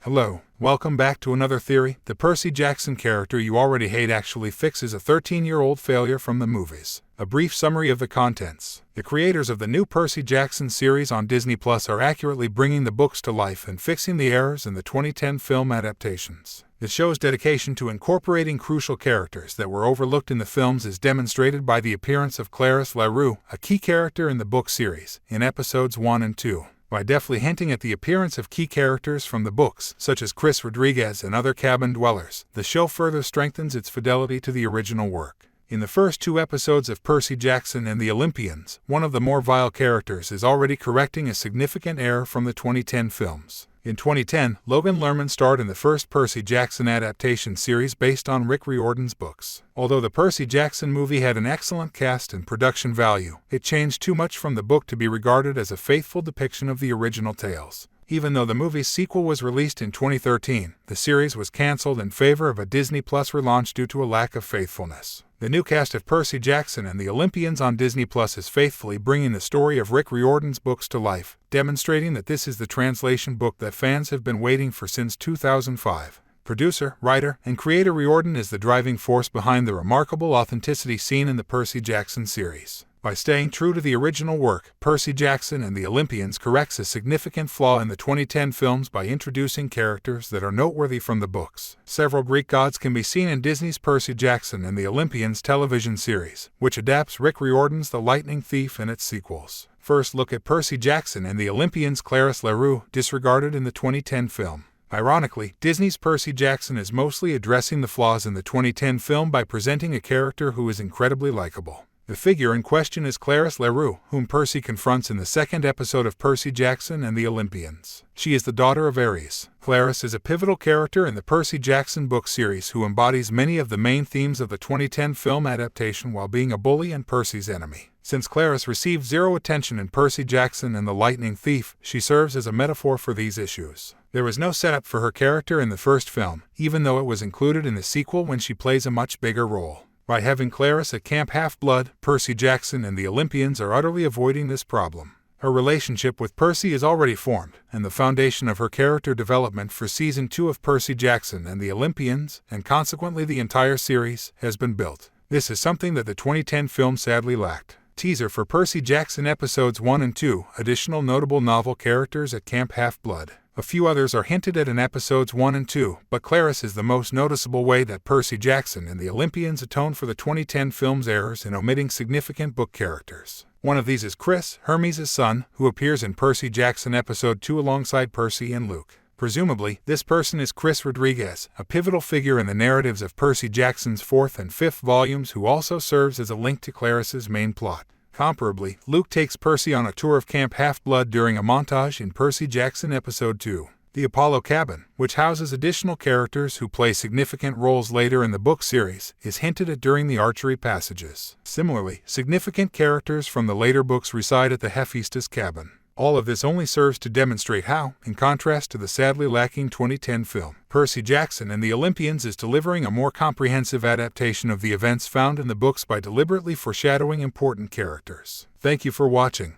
Hello, welcome back to another theory. The Percy Jackson character you already hate actually fixes a 13-year-old failure from the movies. A brief summary of the contents. The creators of the new Percy Jackson series on Disney Plus are accurately bringing the books to life and fixing the errors in the 2010 film adaptations. The show's dedication to incorporating crucial characters that were overlooked in the films is demonstrated by the appearance of Clarisse Leroux, a key character in the book series, in episodes 1 and 2. By deftly hinting at the appearance of key characters from the books, such as Chris Rodriguez and other cabin dwellers, the show further strengthens its fidelity to the original work. In the first 2 episodes of Percy Jackson and the Olympians, one of the more vile characters is already correcting a significant error from the 2010 films. In 2010, Logan Lerman starred in the first Percy Jackson adaptation series based on Rick Riordan's books. Although the Percy Jackson movie had an excellent cast and production value, it changed too much from the book to be regarded as a faithful depiction of the original tales. Even though the movie's sequel was released in 2013, the series was canceled in favor of a Disney Plus relaunch due to a lack of faithfulness. The new cast of Percy Jackson and the Olympians on Disney Plus is faithfully bringing the story of Rick Riordan's books to life, demonstrating that this is the translation book that fans have been waiting for since 2005. Producer, writer, and creator Riordan is the driving force behind the remarkable authenticity seen in the Percy Jackson series. By staying true to the original work, Percy Jackson and the Olympians corrects a significant flaw in the 2010 films by introducing characters that are noteworthy from the books. Several Greek gods can be seen in Disney's Percy Jackson and the Olympians television series, which adapts Rick Riordan's The Lightning Thief and its sequels. First, look at Percy Jackson and the Olympians' Clarisse Leroux, disregarded in the 2010 film. Ironically, Disney's Percy Jackson is mostly addressing the flaws in the 2010 film by presenting a character who is incredibly likable. The figure in question is Clarisse Leroux, whom Percy confronts in the second episode of Percy Jackson and the Olympians. She is the daughter of Ares. Clarisse is a pivotal character in the Percy Jackson book series who embodies many of the main themes of the 2010 film adaptation while being a bully and Percy's enemy. Since Clarisse received zero attention in Percy Jackson and the Lightning Thief, she serves as a metaphor for these issues. There was no setup for her character in the first film, even though it was included in the sequel when she plays a much bigger role. By having Clarisse at Camp Half-Blood, Percy Jackson and the Olympians are utterly avoiding this problem. Her relationship with Percy is already formed, and the foundation of her character development for Season 2 of Percy Jackson and the Olympians, and consequently the entire series, has been built. This is something that the 2010 film sadly lacked. Teaser for Percy Jackson Episodes 1 and 2, additional notable novel characters at Camp Half-Blood. A few others are hinted at in episodes 1 and 2, but Clarisse is the most noticeable way that Percy Jackson and the Olympians atone for the 2010 film's errors in omitting significant book characters. One of these is Chris, Hermes' son, who appears in Percy Jackson Episode 2 alongside Percy and Luke. Presumably, this person is Chris Rodriguez, a pivotal figure in the narratives of Percy Jackson's 4th and 5th volumes who also serves as a link to Clarisse's main plot. Comparably, Luke takes Percy on a tour of Camp Half-Blood during a montage in Percy Jackson Episode 2. The Apollo Cabin, which houses additional characters who play significant roles later in the book series, is hinted at during the archery passages. Similarly, significant characters from the later books reside at the Hephaestus Cabin. All of this only serves to demonstrate how, in contrast to the sadly lacking 2010 film, Percy Jackson and the Olympians is delivering a more comprehensive adaptation of the events found in the books by deliberately foreshadowing important characters. Thank you for watching.